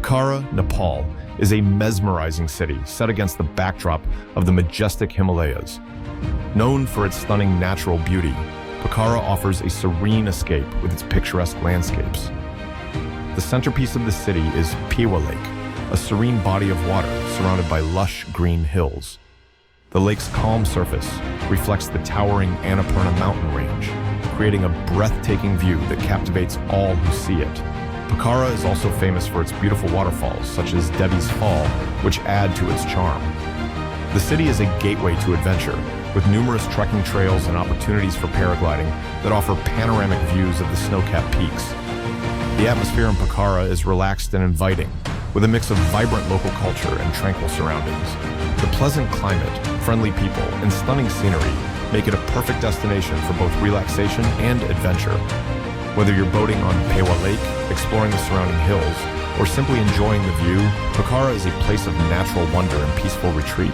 Pokhara, Nepal, is a mesmerizing city set against the backdrop of the majestic Himalayas. Known for its stunning natural beauty, Pokhara offers a serene escape with its picturesque landscapes. The centerpiece of the city is Phewa Lake, a serene body of water surrounded by lush green hills. The lake's calm surface reflects the towering Annapurna mountain range, creating a breathtaking view that captivates all who see it. Pokhara is also famous for its beautiful waterfalls, such as Devi's Fall, which add to its charm. The city is a gateway to adventure, with numerous trekking trails and opportunities for paragliding that offer panoramic views of the snow-capped peaks. The atmosphere in Pokhara is relaxed and inviting, with a mix of vibrant local culture and tranquil surroundings. The pleasant climate, friendly people, and stunning scenery make it a perfect destination for both relaxation and adventure. Whether you're boating on Phewa Lake, exploring the surrounding hills, or simply enjoying the view, Pokhara is a place of natural wonder and peaceful retreat.